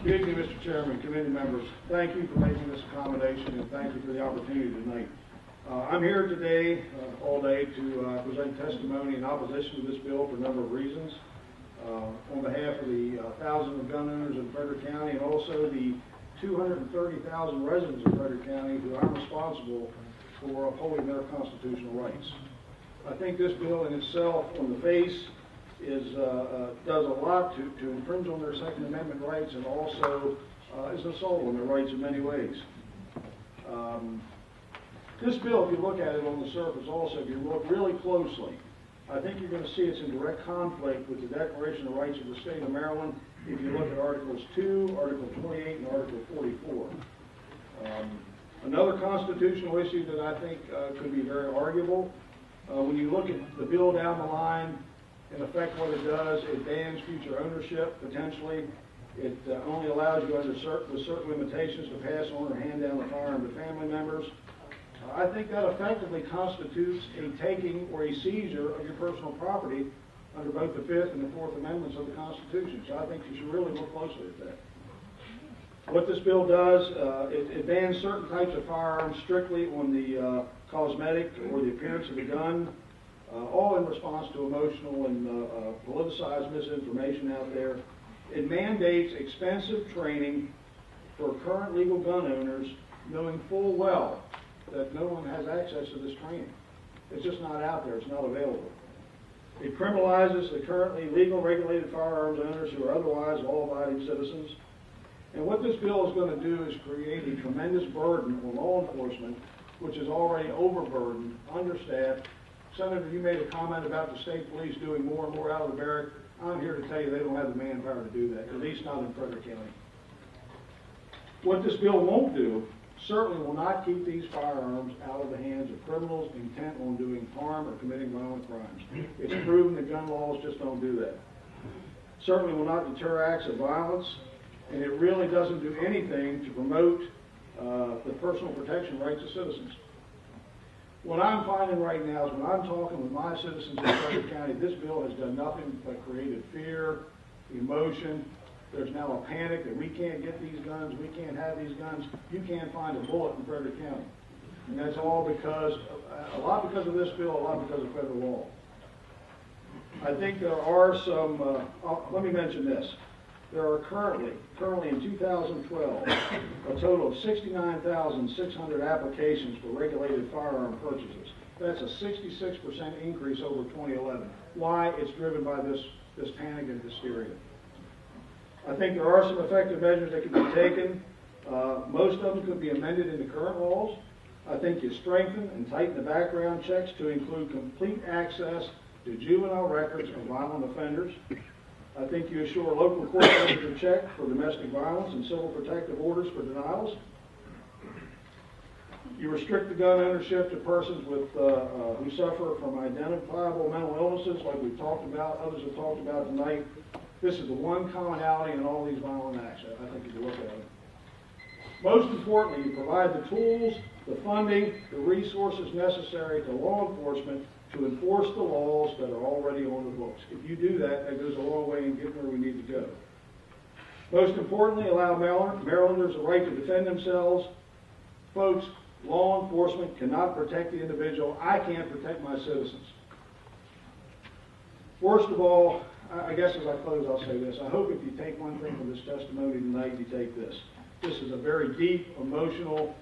Good evening, Mr. Chairman, committee members. Thank you for making this accommodation and thank you for the opportunity tonight. I'm here today, all day, to present testimony in opposition to this bill for a number of reasons. On behalf of the thousands of gun owners in Frederick County and also the 230,000 residents of Frederick County who are responsible for upholding their constitutional rights. I think this bill in itself, on the face, does a lot to infringe on their Second Amendment rights and also is an assault on their rights in many ways. This bill, if you look at it on the surface also, if you look really closely, I think you're going to see it's in direct conflict with the Declaration of Rights of the State of Maryland if you look at Articles 2, Article 28, and Article 44. Another constitutional issue that I think could be very arguable, when you look at the bill down the line, in effect what it does, it bans future ownership, potentially. It only allows you with certain limitations to pass on or hand down the firearm to family members. I think that effectively constitutes a taking or a seizure of your personal property under both the Fifth and the Fourth Amendments of the Constitution. So I think you should really look closely at that. What this bill does, it bans certain types of firearms strictly on the cosmetic or the appearance of the gun, all in response to emotional and politicized misinformation out there. It mandates expensive training for current legal gun owners, knowing full well that no one has access to this training. It's just not out there. It's not available. It criminalizes the currently legal regulated firearms owners who are otherwise law-abiding citizens. And what this bill is going to do is create a tremendous burden on law enforcement, which is already overburdened, understaffed. Senator, you made a comment about the state police doing more and more out of the barrack. I'm here to tell you they don't have the manpower to do that, at least not in Frederick County. What this bill won't do certainly will not keep these firearms out of the hands of criminals intent on doing harm or committing violent crimes. It's proven that gun laws just don't do that. Certainly will not deter acts of violence, and it really doesn't do anything to promote the personal protection rights of citizens. What I'm finding right now is when I'm talking with my citizens in Frederick County, this bill has done nothing but created fear, emotion. There's now a panic that we can't get these guns, we can't have these guns. You can't find a bullet in Frederick County. And that's all because, a lot because of this bill, a lot because of federal law. I think there are some, let me mention this. There are currently in 2012, a total of 69,600 applications for regulated firearm purchases. That's a 66% increase over 2011. Why? It's driven by this panic and hysteria. I think there are some effective measures that can be taken. Most of them could be amended in the current laws. I think you strengthen and tighten the background checks to include complete access to juvenile records of violent offenders. I think you assure local court records are checked for domestic violence and civil protective orders for denials. You restrict the gun ownership to persons with, who suffer from identifiable mental illnesses, like we've talked about, others have talked about tonight. This is the one commonality in all these violent acts, I think, if you look at it. Most importantly, you provide the tools, the funding, the resources necessary to law enforcement to enforce the laws that are already on the books. If you do that, that goes a long way in getting where we need to go. Most importantly, allow Marylanders the right to defend themselves. Folks, law enforcement cannot protect the individual. I can't protect my citizens. Worst of all, I guess as I close, I'll say this. I hope if you take one thing from this testimony tonight, you take this. This is a very deep, emotional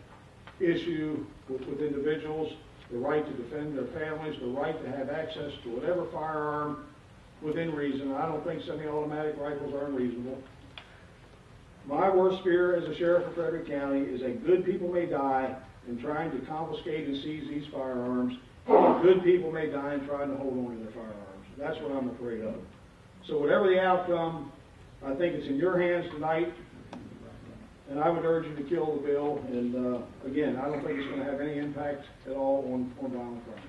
issue with individuals. The right to defend their families, the right to have access to whatever firearm within reason. I don't think semi-automatic rifles are unreasonable. My worst fear as a sheriff of Frederick County is that good people may die in trying to confiscate and seize these firearms, and good people may die in trying to hold on to their firearms. That's what I'm afraid of. So whatever the outcome, I think it's in your hands tonight. And I would urge you to kill the bill. And again, I don't think it's going to have any impact at all on violent crime.